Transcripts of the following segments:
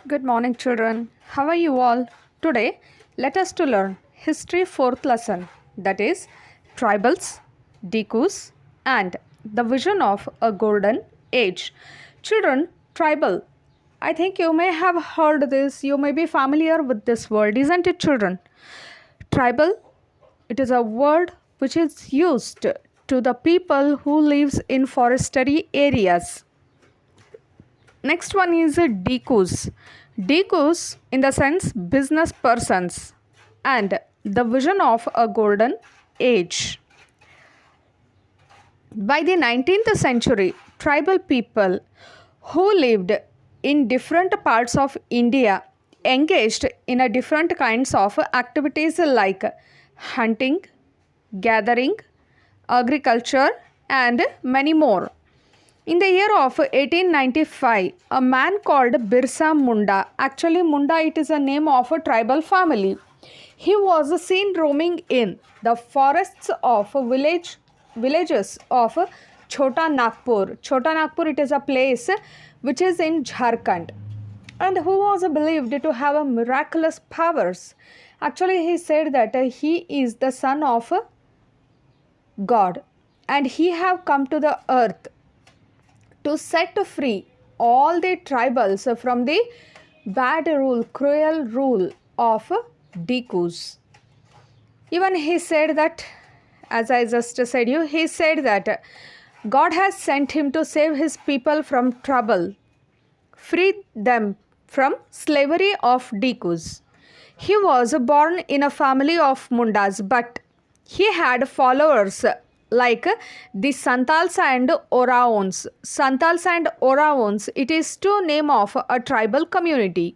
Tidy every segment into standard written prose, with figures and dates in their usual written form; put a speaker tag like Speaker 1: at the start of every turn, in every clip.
Speaker 1: Good morning, children. How are you all? Today, let us to learn history fourth lesson, that is tribals, Dikus, and the vision of a golden age. Children, tribal. I think you may have heard this. You may be familiar with this word, isn't it, children? Tribal. It is a word which is used to the people who lives in forestry areas. Next one is Dikus. Dikus in the sense business persons and the vision of a golden age. By the 19th century, tribal people who lived in different parts of India engaged in a different kinds of activities like hunting, gathering, agriculture, and many more. In the year of 1895, a man called Birsa Munda, actually Munda it is a name of a tribal family. He was seen roaming in the forests of villages of Chota Nagpur. Chota Nagpur it is a place which is in Jharkhand and who was believed to have a miraculous powers. Actually he said that he is the son of God and he have come to the earth to set free all the tribals from the bad rule, cruel rule of Dikus. Even he said that, as I just said you, he said that God has sent him to save his people from trouble, free them from slavery of Dikus. He was born in a family of Mundas, but he had followers like the Santals and Oraons. Santals and Oraons, it is to name of a tribal community.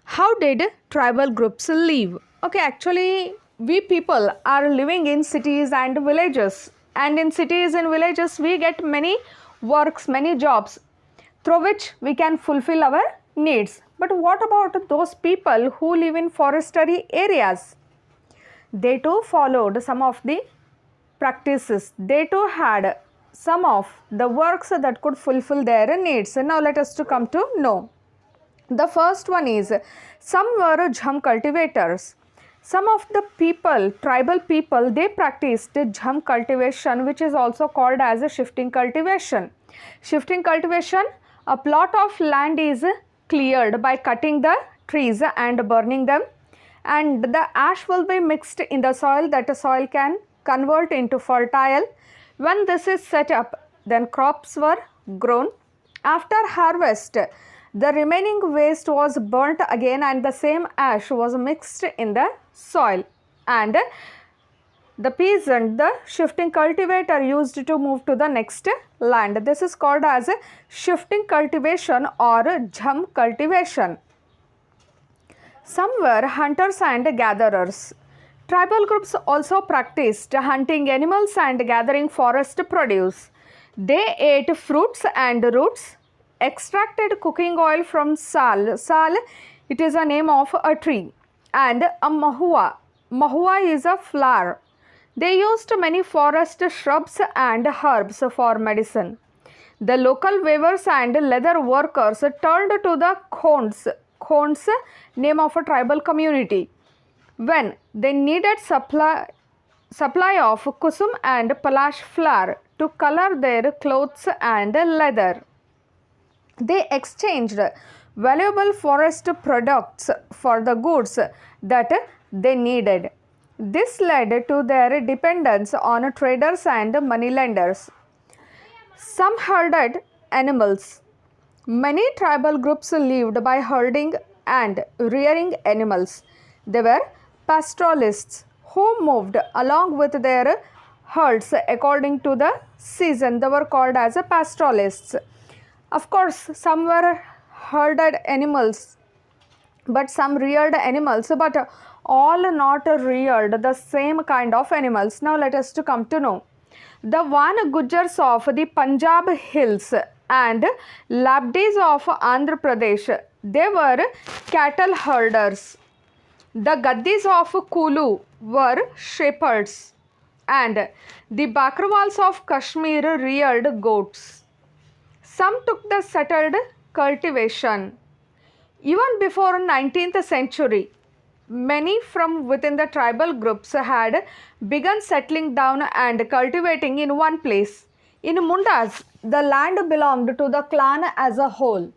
Speaker 1: How did tribal groups live? Okay, actually we people are living in cities and villages, and in cities and villages we get many works, many jobs through which we can fulfill our needs. But what about those people who live in forestry areas? They too followed some of the practices. They too had some of the works that could fulfill their needs. Now let us to come to know. The first one is some were jham cultivators. Some of the people, tribal people, they practiced jham cultivation, which is also called as a shifting cultivation. Shifting cultivation, a plot of land is cleared by cutting the trees and burning them, and the ash will be mixed in the soil that the soil can convert into fertile. When this is set up, then crops were grown. After harvest, the remaining waste was burnt again and the same ash was mixed in the soil, and the peasant, the shifting cultivator, used to move to the next land. This is called as shifting cultivation or jham cultivation. Some were hunters and gatherers. Tribal groups also practiced hunting animals and gathering forest produce. They ate fruits and roots, extracted cooking oil from sal. Sal, it is a name of a tree, and a mahua. Mahua is a flower. They used many forest shrubs and herbs for medicine. The local weavers and leather workers turned to the Khonds, name of a tribal community, when they needed supply of kusum and palash flower to color their clothes and leather. They exchanged valuable forest products for the goods that they needed. This led to their dependence on traders and moneylenders. Some herded animals. Many tribal groups lived by herding and rearing animals. They were pastoralists who moved along with their herds according to the season. They were called as pastoralists. Of course, some were herded animals, but some reared animals, but all not reared the same kind of animals. Now let us to come to know. The Van Gujars of the Punjab hills and Labdis of Andhra Pradesh, they were cattle herders. The Gaddis of Kulu were shepherds, and the Bakrwals of Kashmir reared goats. Some took the settled cultivation. Even before 19th century, many from within the tribal groups had begun settling down and cultivating in one place. In Mundas, the land belonged to the clan as a whole.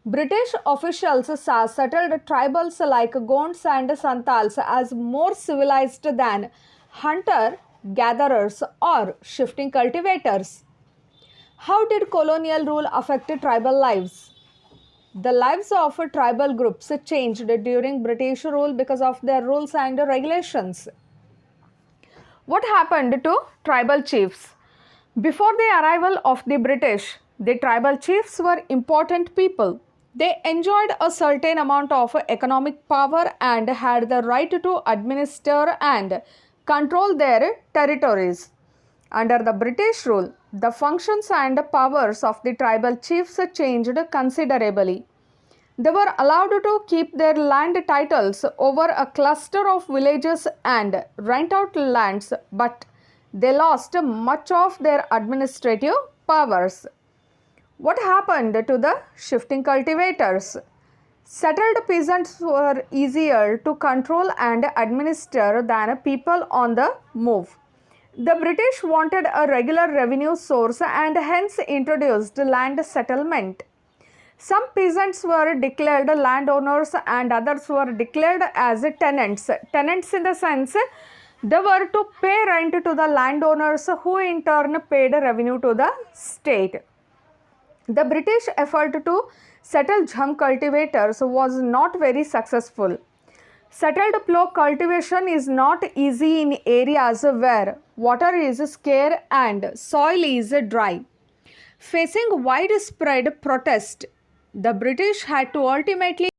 Speaker 1: British officials saw settled tribals like Gonds and Santals as more civilized than hunter gatherers or shifting cultivators. How did colonial rule affect tribal lives? The lives of tribal groups changed during British rule because of their rules and regulations. What happened to tribal chiefs? Before the arrival of the British, the tribal chiefs were important people. They enjoyed a certain amount of economic power and had the right to administer and control their territories. Under the British rule, the functions and powers of the tribal chiefs changed considerably. They were allowed to keep their land titles over a cluster of villages and rent out lands, but they lost much of their administrative powers. What happened to the shifting cultivators? Settled peasants were easier to control and administer than people on the move. The British wanted a regular revenue source and hence introduced land settlement. Some peasants were declared landowners and others were declared as tenants. Tenants in the sense they were to pay rent to the landowners who in turn paid revenue to the state. The British effort to settle jham cultivators was not very successful. Settled plough cultivation is not easy in areas where water is scarce and soil is dry. Facing widespread protest, the British had to ultimately